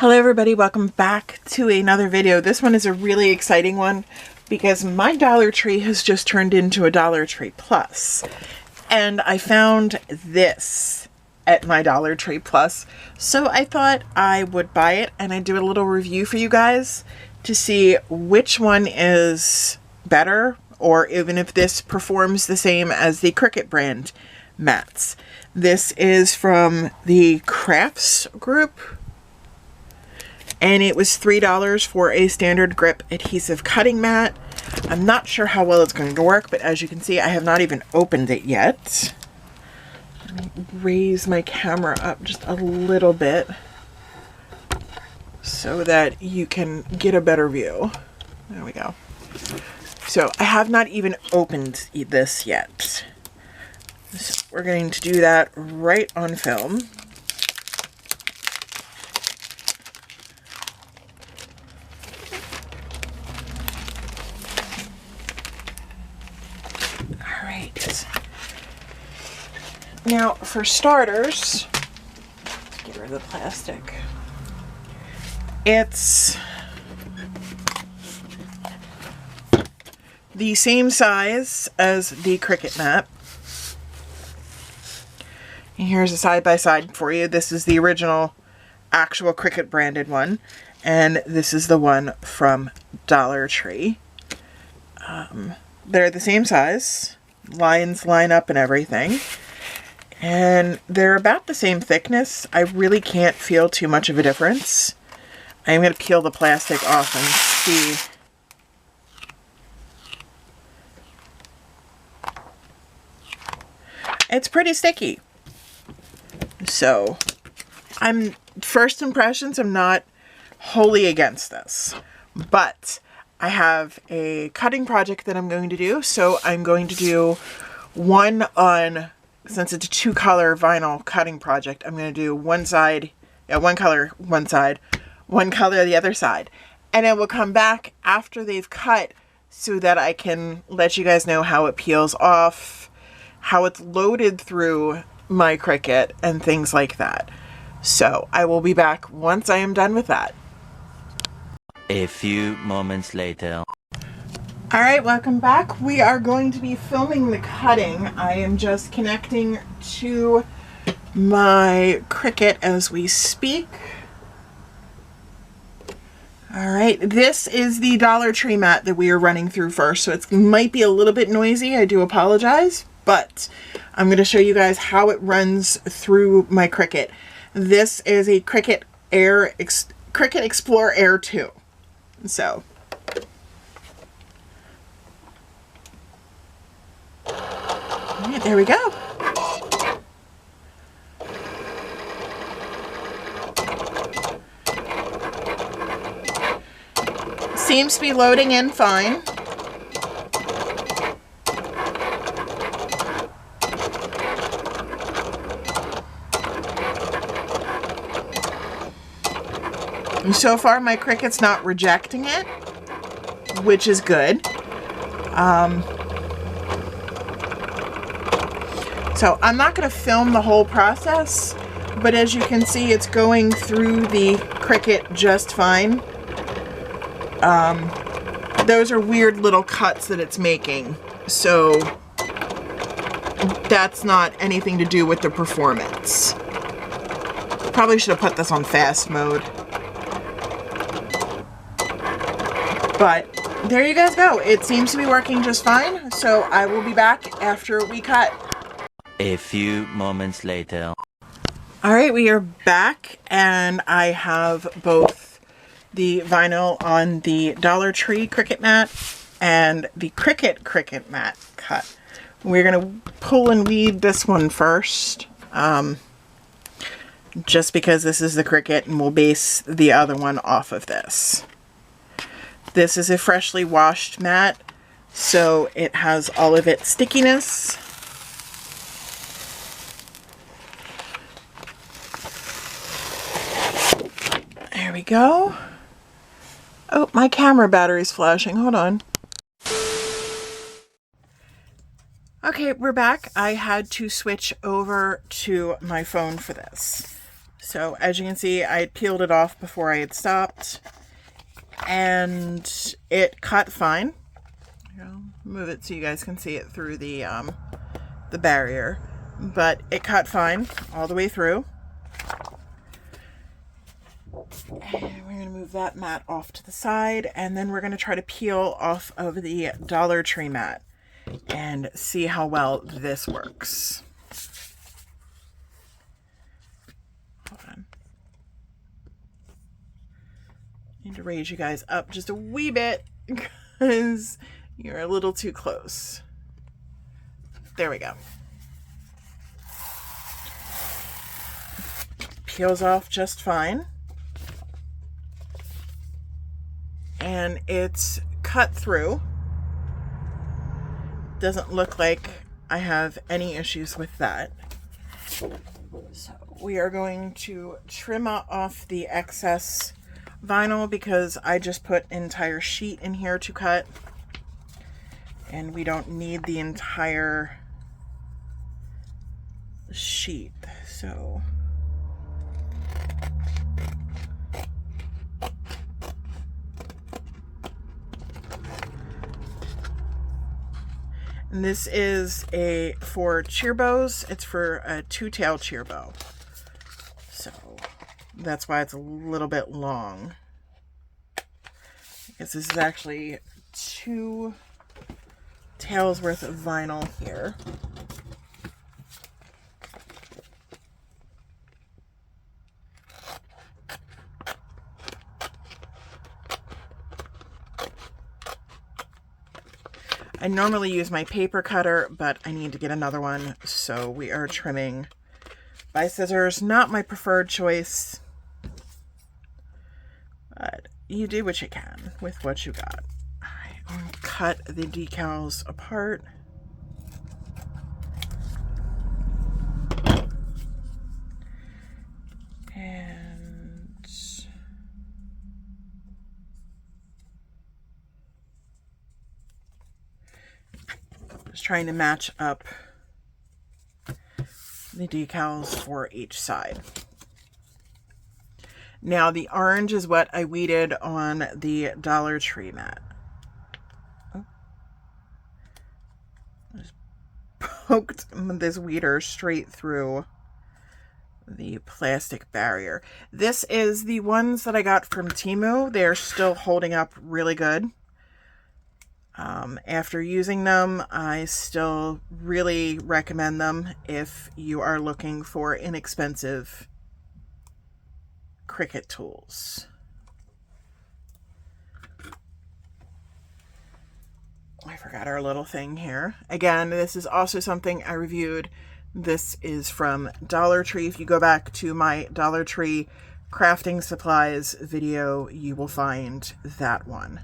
Hello everybody, welcome back to another video. This one is a really exciting one because my Dollar Tree has just turned into a Dollar Tree Plus. And I found this at my Dollar Tree Plus. So I thought I would buy it and I'd do a little review for you guys to see which one is better, or even if this performs the same as the Cricut brand mats. This is from the Crafts group. And it was $3 for a standard grip adhesive cutting mat. I'm not sure how well it's going to work, but as you can see, I have not even opened it yet. Let me raise my camera up just a little bit so that you can get a better view. There we go. So I have not even opened this yet. So we're going to do that right on film. Now, for starters, let's get rid of the plastic. It's the same size as the Cricut mat. And here's a side-by-side for you. This is the original, actual Cricut branded one. And this is the one from Dollar Tree. They're the same size. Lines line up and everything. And they're about the same thickness. I really can't feel too much of a difference. I'm going to peel the plastic off and see. It's pretty sticky. So, first impressions, I'm not wholly against this. But I have a cutting project that I'm going to do. So I'm going to do one on... Since it's a two-color vinyl cutting project, I'm going to do one side, one color one side, one color the other side. And I will come back after they've cut so that I can let you guys know how it peels off, how it's loaded through my Cricut, and things like that. So I will be back once I am done with that. A few moments later. Alright, welcome back. We are going to be filming the cutting. I am just connecting to my Cricut as we speak. Alright, this is the Dollar Tree mat that we are running through first, so it might be a little bit noisy. I do apologize, but I'm going to show you guys how it runs through my Cricut. This is a Cricut Explore Air 2. So... Alright, there we go. Seems to be loading in fine. And so far my Cricut's not rejecting it, which is good. So I'm not going to film the whole process, but as you can see, it's going through the Cricut just fine. Those are weird little cuts that it's making, so that's not anything to do with the performance. Probably should have put this on fast mode. But there you guys go. It seems to be working just fine, so I will be back after we cut. A few moments later. Alright, we are back, and I have both the vinyl on the Dollar Tree Cricut mat and the Cricut mat cut. We're going to pull and weed this one first, just because this is the Cricut, and we'll base the other one off of this. This is a freshly washed mat, so it has all of its stickiness. There we go. Oh, my camera battery's flashing. Hold on. Okay, we're back. I had to switch over to my phone for this. So as you can see, I had peeled it off before I had stopped, and it cut fine. I'll move it so you guys can see it through the barrier, but it cut fine all the way through. And we're going to move that mat off to the side, and then we're going to try to peel off of the Dollar Tree mat and see how well this works. Hold on. I need to raise you guys up just a wee bit because you're a little too close. There we go. Peels off just fine. And it's cut through. Doesn't look like I have any issues with that. So we are going to trim off the excess vinyl because I just put an entire sheet in here to cut. And we don't need the entire sheet. So and this is for cheer bows. It's for a two-tail cheer bow. So that's why it's a little bit long. Because this is actually 2 tails worth of vinyl here. I normally use my paper cutter, but I need to get another one, so we are trimming by scissors. Not my preferred choice, but you do what you can with what you got. I'm going to cut the decals apart. And just trying to match up the decals for each side. Now the orange is what I weeded on the Dollar Tree mat. Oh. I just poked this weeder straight through the plastic barrier. This is the ones that I got from Temu. They're still holding up really good. After using them, I still really recommend them if you are looking for inexpensive Cricut tools. I forgot our little thing here. Again, this is also something I reviewed. This is from Dollar Tree. If you go back to my Dollar Tree crafting supplies video, you will find that one.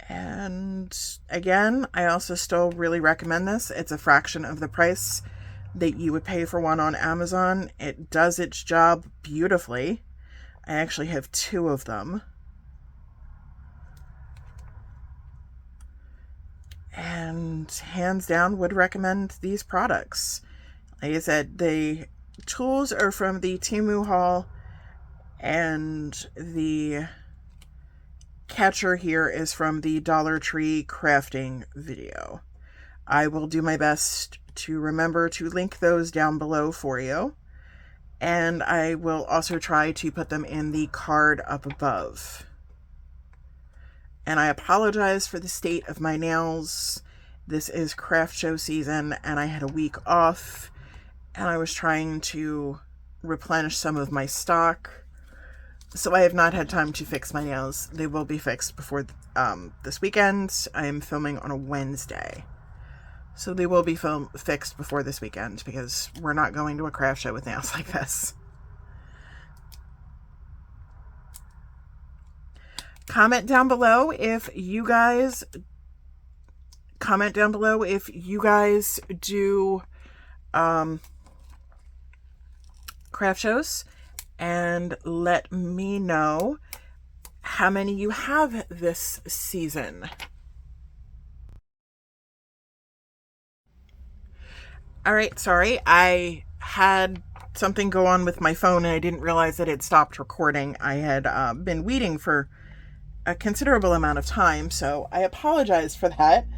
And again, I also still really recommend this. It's a fraction of the price that you would pay for one on Amazon. It does its job beautifully. I actually have 2 of them. And hands down would recommend these products. Like I said, the tools are from the Temu haul, and the catcher here is from the Dollar Tree crafting video. I will do my best to remember to link those down below for you, and I will also try to put them in the card up above. And I apologize for the state of my nails. This is craft show season, and I had a week off, and I was trying to replenish some of my stock. So I have not had time to fix my nails. They will be fixed before this weekend. I am filming on a Wednesday. So they will be fixed before this weekend because we're not going to a craft show with nails like this. Comment down below if you guys do craft shows, and let me know how many you have this season. All right, sorry. I had something go on with my phone and I didn't realize that it stopped recording. I had been weeding for a considerable amount of time, so I apologize for that,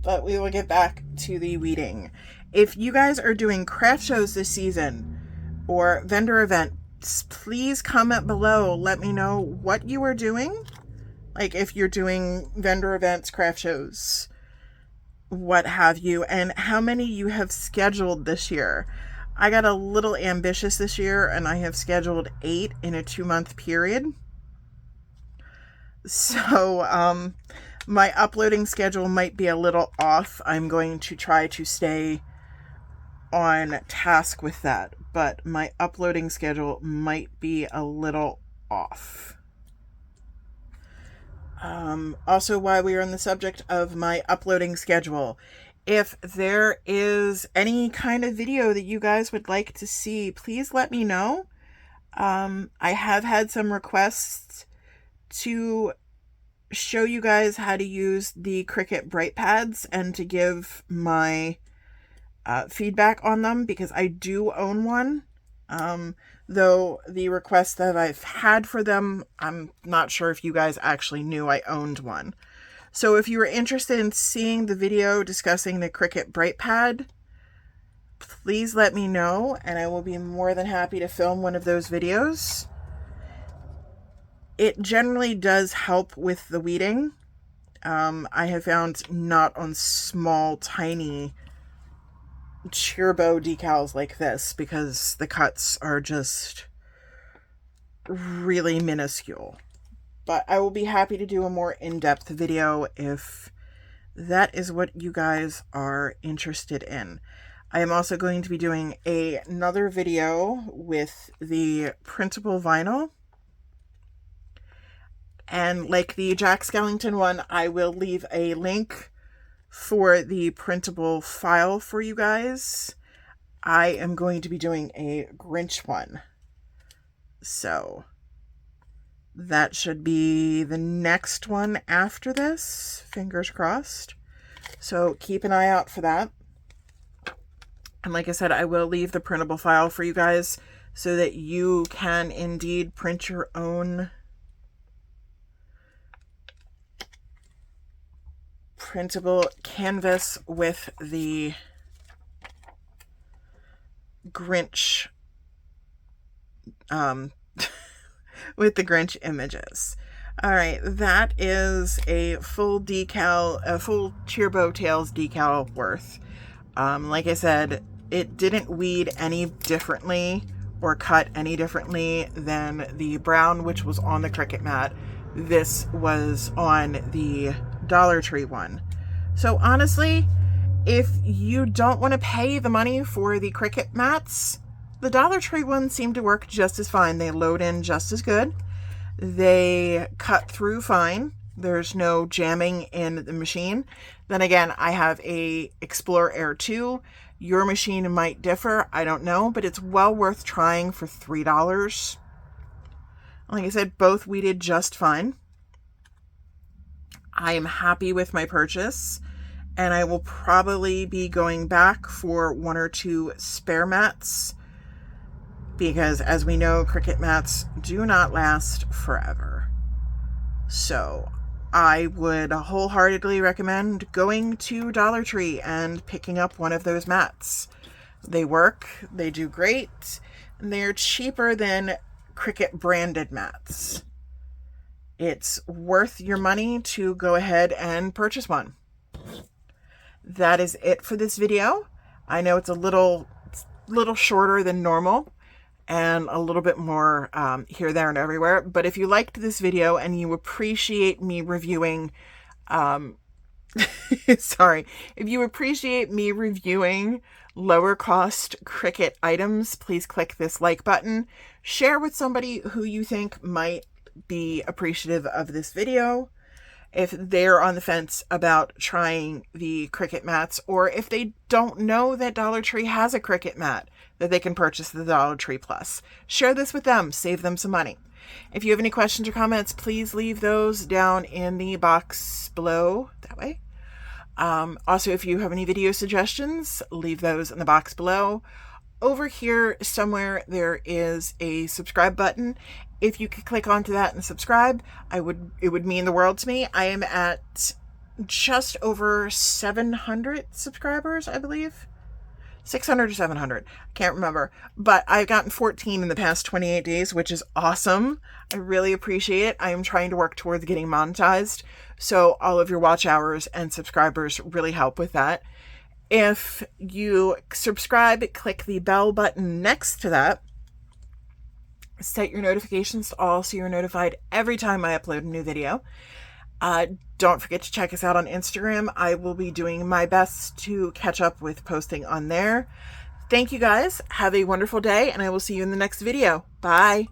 but we will get back to the weeding. If you guys are doing craft shows this season or vendor events, please comment below. Let me know what you are doing. Like if you're doing vendor events, craft shows, what have you, and how many you have scheduled this year. I got a little ambitious this year and I have scheduled 8 in a 2-month period. So my uploading schedule might be a little off. I'm going to try to stay on task with that, but my uploading schedule might be a little off. Also, while we are on the subject of my uploading schedule, if there is any kind of video that you guys would like to see, please let me know. I have had some requests to show you guys how to use the Cricut bright pads and to give my feedback on them, because I do own one. Though the requests that I've had for them, I'm not sure if you guys actually knew I owned one. So if you were interested in seeing the video discussing the Cricut bright pad, please let me know and I will be more than happy to film one of those videos. It generally does help with the weeding. I have found not on small, tiny Cheerbo decals like this, because the cuts are just really minuscule. But I will be happy to do a more in-depth video if that is what you guys are interested in. I am also going to be doing another video with the printable vinyl. And like the Jack Skellington one, I will leave a link for the printable file for you guys. I am going to be doing a Grinch one. So that should be the next one after this. Fingers crossed. So keep an eye out for that. And like I said, I will leave the printable file for you guys so that you can indeed print your own printable canvas with the Grinch with the Grinch images. All right, that is a full decal, a full Cheerbo Tales decal worth. Like I said, it didn't weed any differently or cut any differently than the brown, which was on the Cricut mat. This was on the Dollar Tree one. So honestly, if you don't want to pay the money for the Cricut mats, the Dollar Tree ones seem to work just as fine. They load in just as good. They cut through fine. There's no jamming in the machine. Then again, I have a Explorer Air 2. Your machine might differ. I don't know, but it's well worth trying for $3. Like I said, both weeded just fine. I am happy with my purchase, and I will probably be going back for 1 or 2 spare mats, because as we know, Cricut mats do not last forever. So I would wholeheartedly recommend going to Dollar Tree and picking up one of those mats. They work, they do great, and they're cheaper than Cricut branded mats. It's worth your money to go ahead and purchase one. That is it for this video. I know it's a little shorter than normal and a little bit more here, there, and everywhere. But if you liked this video and you appreciate me reviewing, sorry, if you appreciate me reviewing lower cost Cricut items, please click this like button. Share with somebody who you think might be appreciative of this video, if they're on the fence about trying the Cricut mats, or if they don't know that Dollar Tree has a Cricut mat that they can purchase the Dollar Tree Plus. Share this with them, save them some money. If you have any questions or comments, please leave those down in the box below, that way. Also, if you have any video suggestions, leave those in the box below. Over here somewhere there is a subscribe button. If you could click onto that and subscribe, it would mean the world to me. I am at just over 700 subscribers, I believe. 600 or 700. I can't remember. But I've gotten 14 in the past 28 days, which is awesome. I really appreciate it. I am trying to work towards getting monetized. So all of your watch hours and subscribers really help with that. If you subscribe, click the bell button next to that. Set your notifications to all so you're notified every time I upload a new video. Don't forget to check us out on Instagram. I will be doing my best to catch up with posting on there. Thank you guys. Have a wonderful day, and I will see you in the next video. Bye.